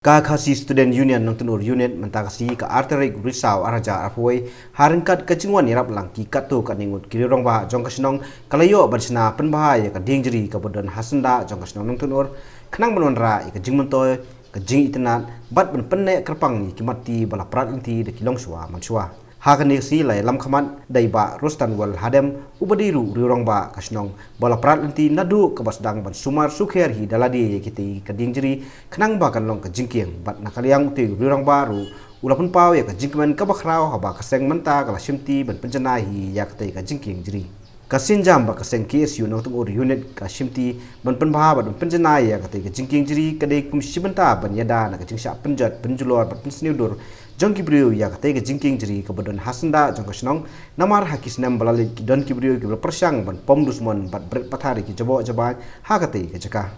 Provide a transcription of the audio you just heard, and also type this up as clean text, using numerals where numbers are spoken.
Ka khasi student union nang tunur unit mentakasi ka arterik risau araja arpoi haringkat kecingwan irap langki katu kaningut kiri rong ba jong kasinong kalayo barsna penbahaya ka dingjeri ka bodan hasanda jong kasinong nang tunur kenang benonra ka jingmentoy ka jing itenat bat ben penne kerpang ni kimati bala prat inti de kilong suwa mansua hakani si lai lam khamat daiba rostan wal hadem ubadiru riurong ba kasinong bala prat inti nadu ka basdang ban sumar sukher hi daladi kiti ka dingjeri kenang ba kan long ka jingkiang bat nakaliang ti riurong baru ulapun pau ya ka jingkman ka bakrau haba ka seng menta kala simti ban penjana hi ya ka ka jingkiang jeri kasin jam ba kaseng KSU nang tung unit ka simti ban penbha ban penjana ya ka jingking jeri ka de kum sibenta ban yada na ka jingsha penjat penjulor ban pensniudur jong kibriu ya ka jingking jeri ka bodan hasanda jong kasnong namar hakis nam balali ki don kibriu ki persang ban pom dusmon bat bret pathari ki jabo jaba ha ka jaka